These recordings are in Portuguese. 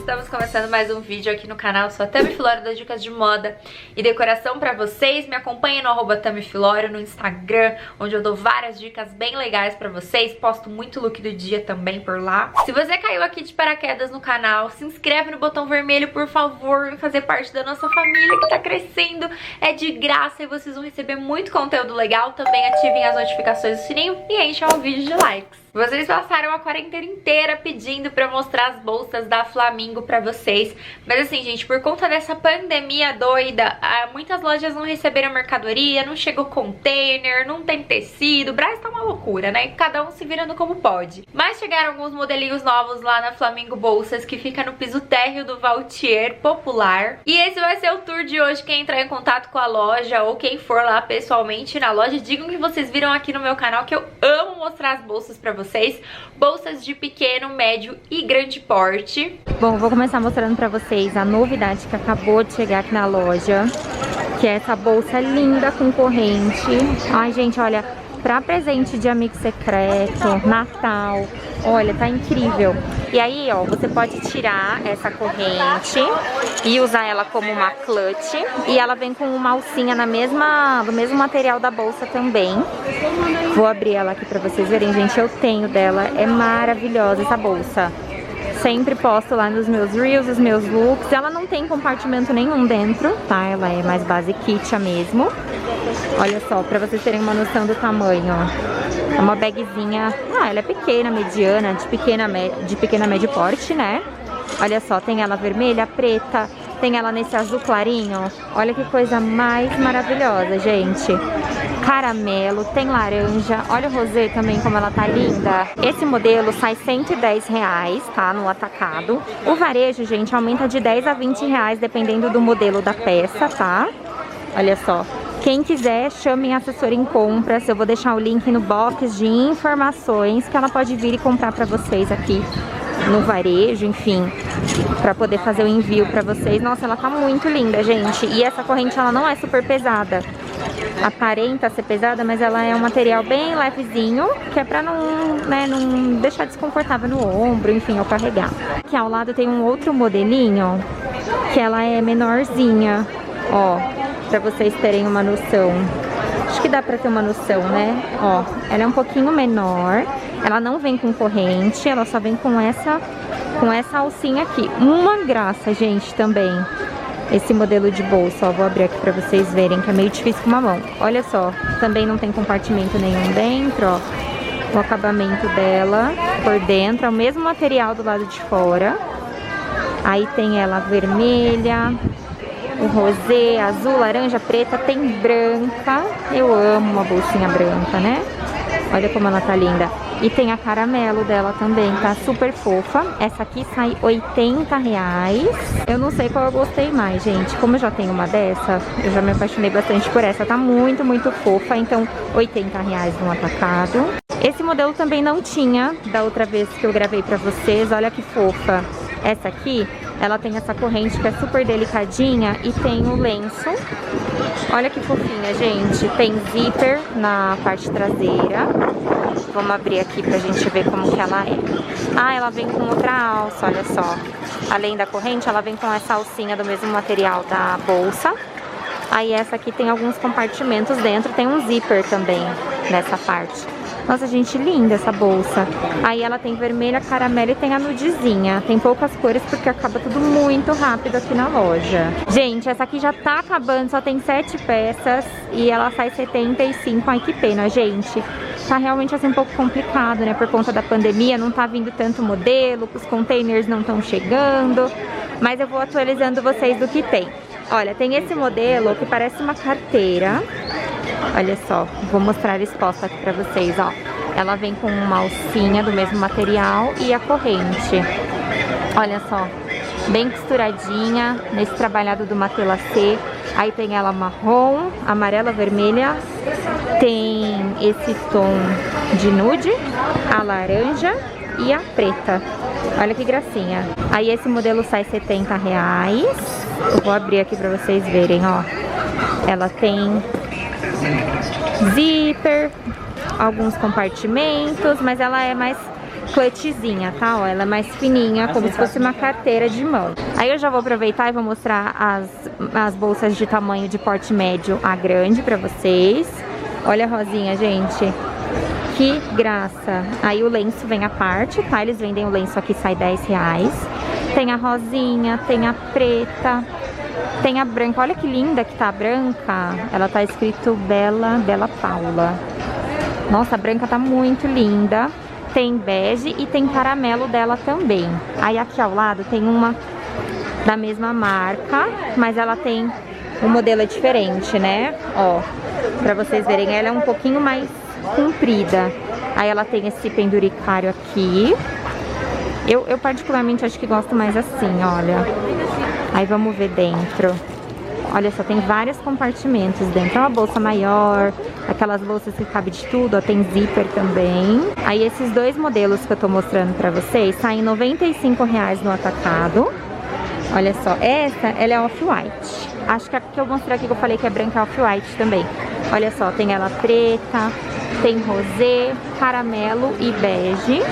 Estamos começando mais um vídeo aqui no canal. Sou a Tami Filório, das dicas de moda e decoração pra vocês. Me acompanhem no @TamiFilório no Instagram, onde eu dou várias dicas bem legais pra vocês. Posto muito look do dia também por lá. Se você caiu aqui de paraquedas no canal, se inscreve no botão vermelho, por favor. Vem fazer parte da nossa família que tá crescendo. É de graça e vocês vão receber muito conteúdo legal. Também ativem as notificações do sininho e enchem o vídeo de likes. Vocês passaram a quarentena inteira pedindo pra eu mostrar as bolsas da Flamingo pra vocês. Mas assim, gente, por conta dessa pandemia doida, muitas lojas não receberam mercadoria, não chegou container, não tem tecido. O Brás tá uma loucura, né? Cada um se virando como pode. Mas chegaram alguns modelinhos novos lá na Flamingo Bolsas, que fica no piso térreo do Valtier Popular. E esse vai ser o tour de hoje. Quem entrar em contato com a loja ou quem for lá pessoalmente na loja, digam que vocês viram aqui no meu canal, que eu amo mostrar as bolsas pra vocês. Bolsas de pequeno, médio e grande porte. Bom, vou começar mostrando pra vocês a novidade que acabou de chegar aqui na loja, que é essa bolsa linda com corrente. Ai, gente, olha, pra presente de amigo secreto, Natal, olha, tá incrível. E aí, ó, você pode tirar essa corrente e usar ela como uma clutch. E ela vem com uma alcinha do mesmo material da bolsa também. Vou abrir ela aqui pra vocês verem, gente. Eu tenho dela, é maravilhosa essa bolsa. Sempre posto lá nos meus reels, os meus looks. Ela não tem compartimento nenhum dentro, tá? Ela é mais base kit mesmo. Olha só, pra vocês terem uma noção do tamanho, ó. É uma bagzinha, ela é pequena, mediana, de pequena médio porte, né? Olha só, tem ela vermelha, preta, tem ela nesse azul clarinho. Olha que coisa mais maravilhosa, gente. Caramelo, tem laranja, olha o rosé também como ela tá linda. Esse modelo sai R$110, tá? No atacado. O varejo, gente, aumenta de 10 a 20 reais, dependendo do modelo da peça, tá? Olha só. Quem quiser, chamem a assessora em compras. Eu vou deixar o link no box de informações, que ela pode vir e comprar pra vocês aqui no varejo, enfim, pra poder fazer o envio pra vocês. Nossa, ela tá muito linda, gente. E essa corrente, ela não é super pesada. Aparenta ser pesada, mas ela é um material bem levezinho, que é pra não deixar desconfortável no ombro, enfim, ao carregar. Aqui ao lado tem um outro modelinho, que ela é menorzinha, ó, pra vocês terem uma noção. Acho que dá pra ter uma noção, né? Ó, ela é um pouquinho menor, ela não vem com corrente, ela só vem com essa alcinha aqui. Uma graça, gente, também. Esse modelo de bolsa, ó, vou abrir aqui pra vocês verem, que é meio difícil com uma mão. Olha só, também não tem compartimento nenhum dentro, ó. O acabamento dela por dentro, é o mesmo material do lado de fora. Aí tem ela vermelha, o rosé, azul, laranja, preta, tem branca. Eu amo uma bolsinha branca, né? Olha como ela tá linda. E tem a caramelo dela também, tá super fofa. Essa aqui sai R$80. Eu não sei qual eu gostei mais, gente. Como eu já tenho uma dessa, eu já me apaixonei bastante por essa. Tá muito, muito fofa. Então, R$80 no atacado. Esse modelo também não tinha da outra vez que eu gravei pra vocês. Olha que fofa. Essa aqui, ela tem essa corrente que é super delicadinha e tem o lenço. Olha que fofinha, gente. Tem zíper na parte traseira. Vamos abrir aqui pra gente ver como que ela é. Ah, ela vem com outra alça, olha só. Além da corrente, ela vem com essa alcinha do mesmo material da bolsa. Aí essa aqui tem alguns compartimentos dentro, tem um zíper também nessa parte. Nossa, gente, linda essa bolsa. Aí ela tem vermelha, caramelo e tem a nudezinha. Tem poucas cores porque acaba tudo muito rápido aqui na loja. Gente, essa aqui já tá acabando, só tem 7 peças e ela sai R$75. Ai, que pena, gente. Tá realmente assim um pouco complicado, né? Por conta da pandemia, não tá vindo tanto modelo, os containers não estão chegando. Mas eu vou atualizando vocês do que tem. Olha, tem esse modelo que parece uma carteira. Olha só, vou mostrar exposta aqui pra vocês, ó. Ela vem com uma alcinha do mesmo material e a corrente. Olha só, bem costuradinha, nesse trabalhado do matelassê. Aí tem ela marrom, amarela, vermelha. Tem esse tom de nude, a laranja e a preta. Olha que gracinha. Aí esse modelo sai R$70. Eu vou abrir aqui pra vocês verem, ó. Ela tem zíper, alguns compartimentos, mas ela é mais clutchzinha, tá? Ó, ela é mais fininha, como se fosse uma carteira de mão. Aí eu já vou aproveitar e vou mostrar as bolsas de tamanho de porte médio a grande pra vocês. Olha a rosinha, gente. Que graça. Aí o lenço vem à parte, tá? Eles vendem o lenço aqui, sai R$10. Tem a rosinha, tem a preta, tem a branca. Olha que linda que tá a branca. Ela tá escrito Bela Paula. Nossa, a branca tá muito linda. Tem bege e tem caramelo dela também. Aí aqui ao lado tem uma da mesma marca, mas ela tem um modelo diferente, né? Ó, pra vocês verem, ela é um pouquinho mais comprida. Aí ela tem esse penduricário aqui. Eu particularmente acho que gosto mais assim, olha. Aí vamos ver dentro. Olha só, tem vários compartimentos dentro. É uma bolsa maior, aquelas bolsas que cabe de tudo, ó, tem zíper também. Aí esses dois modelos que eu tô mostrando pra vocês saem R$95 no atacado. Olha só, essa, ela é off-white. Acho que a que eu mostrei aqui que eu falei que é branca é off-white também. Olha só, tem ela preta, tem rosé, caramelo e bege.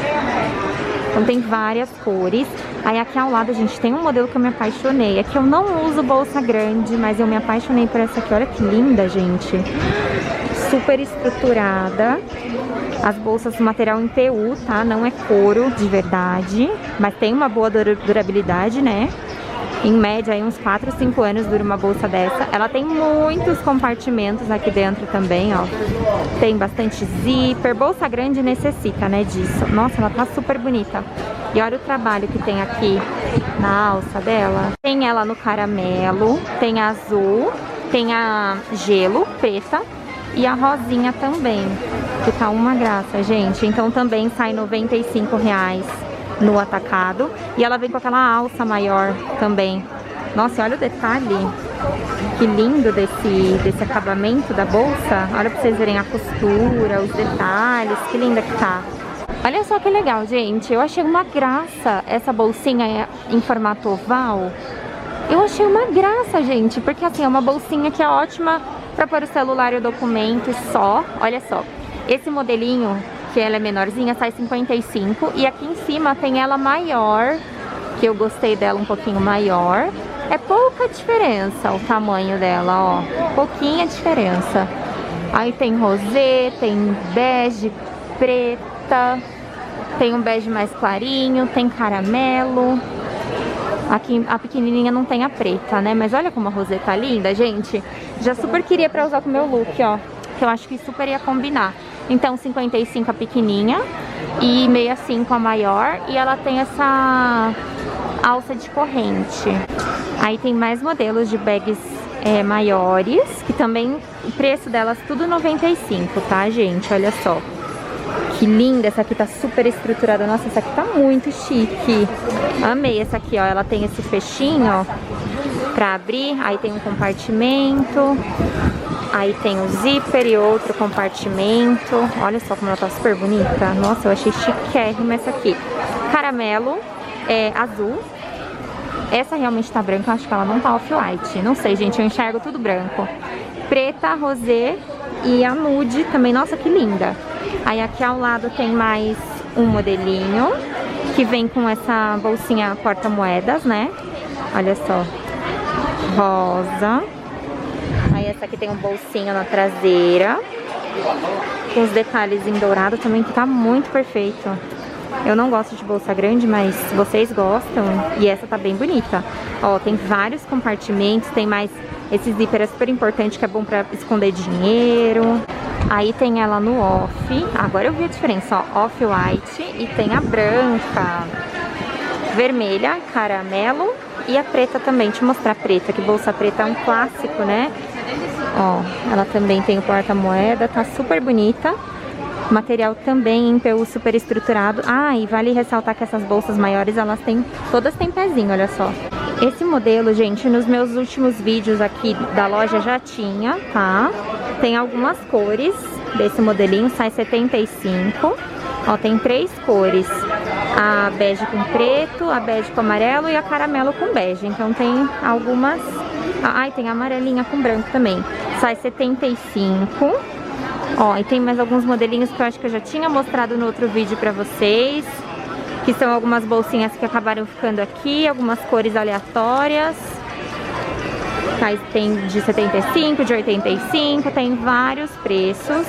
Então tem várias cores. Aí aqui ao lado, gente, tem um modelo que eu me apaixonei. Aqui eu não uso bolsa grande, mas eu me apaixonei por essa aqui. Olha que linda, gente. Super estruturada. As bolsas, material em PU, tá? Não é couro de verdade, mas tem uma boa durabilidade, né? Em média, aí uns 4, 5 anos dura uma bolsa dessa. Ela tem muitos compartimentos aqui dentro também, ó. Tem bastante zíper. Bolsa grande necessita, né, disso. Nossa, ela tá super bonita. E olha o trabalho que tem aqui na alça dela. Tem ela no caramelo, tem a azul, tem a gelo, preta, e a rosinha também, que tá uma graça, gente. Então também sai R$95 no atacado. E ela vem com aquela alça maior também. Nossa, olha o detalhe. Que lindo desse acabamento da bolsa. Olha pra vocês verem a costura, os detalhes. Que linda que tá. Olha só que legal, gente. Eu achei uma graça essa bolsinha em formato oval. Eu achei uma graça, gente. Porque assim, é uma bolsinha que é ótima pra pôr o celular e o documento só. Olha só. Esse modelinho, que ela é menorzinha, sai 55. E aqui em cima tem ela maior, que eu gostei dela um pouquinho maior. É pouca diferença o tamanho dela, ó. Pouquinha diferença. Aí tem rosé, tem bege, preta, tem um bege mais clarinho, tem caramelo. Aqui a pequenininha não tem a preta, né? Mas olha como a rosé tá linda, gente. Já super queria pra usar com o meu look, ó. Que eu acho que super ia combinar. Então 55 a pequenininha e 65 a maior. E ela tem essa alça de corrente. Aí tem mais modelos de bags maiores, que também o preço delas tudo 95, tá, gente? Olha só. Que linda, essa aqui tá super estruturada. Nossa, essa aqui tá muito chique. Amei essa aqui, ó. Ela tem esse fechinho, ó, pra abrir. Aí tem um compartimento. Aí tem o zíper e outro compartimento. Olha só como ela tá super bonita. Nossa, eu achei chiquérrima essa aqui. Caramelo, azul. Essa realmente tá branca, eu acho que ela não tá off-white. Não sei, gente, eu enxergo tudo branco. Preta, rosé e a nude também. Nossa, que linda. Aí aqui ao lado tem mais um modelinho, que vem com essa bolsinha porta-moedas, né? Olha só. Rosa. Aí essa aqui tem um bolsinho na traseira, com os detalhes em dourado também, que tá muito perfeito. Eu não gosto de bolsa grande, mas vocês gostam. E essa tá bem bonita. Ó, tem vários compartimentos, tem mais esse zíper, é super importante, que é bom pra esconder dinheiro. Aí tem ela no off. Agora eu vi a diferença, ó, off-white. E tem a branca, vermelha, caramelo e a preta também. Deixa eu mostrar a preta, que bolsa preta é um clássico, né? Ó, ela também tem o porta-moeda, tá super bonita. Material também em PU super estruturado. Ah, e vale ressaltar que essas bolsas maiores, todas têm pezinho, olha só. Esse modelo, gente, nos meus últimos vídeos aqui da loja já tinha, tá? Tem algumas cores desse modelinho, sai 75. Ó, tem 3 cores. A bege com preto, a bege com amarelo e a caramelo com bege. Então tem algumas... Ah, e tem a amarelinha com branco também. Sai 75. Ó, e tem mais alguns modelinhos que eu acho que eu já tinha mostrado no outro vídeo pra vocês, que são algumas bolsinhas que acabaram ficando aqui, algumas cores aleatórias. Mas tem de 75, de 85, tem vários preços.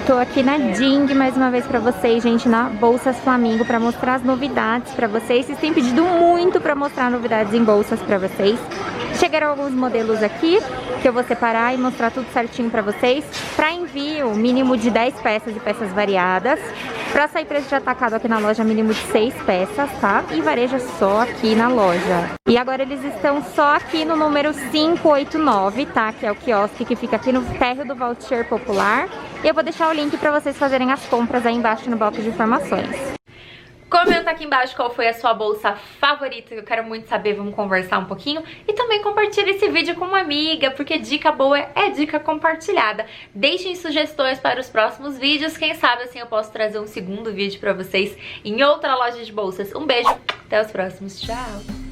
Tô aqui na Ding mais uma vez pra vocês, gente, na Bolsas Flamingo, pra mostrar as novidades pra vocês. Vocês têm pedido muito pra mostrar novidades em bolsas pra vocês. Chegaram alguns modelos aqui, que eu vou separar e mostrar tudo certinho pra vocês. Pra envio, mínimo de 10 peças e peças variadas. Pra sair preço de atacado aqui na loja, mínimo de 6 peças, tá? E vareja só aqui na loja. E agora eles estão só aqui no número 589, tá? Que é o quiosque que fica aqui no térreo do Voucher Popular. E eu vou deixar o link pra vocês fazerem as compras aí embaixo no bloco de informações. Comenta aqui embaixo qual foi a sua bolsa favorita, que eu quero muito saber, vamos conversar um pouquinho. E também compartilhe esse vídeo com uma amiga, porque dica boa é dica compartilhada. Deixem sugestões para os próximos vídeos, quem sabe assim eu posso trazer um segundo vídeo pra vocês em outra loja de bolsas. Um beijo, até os próximos, tchau!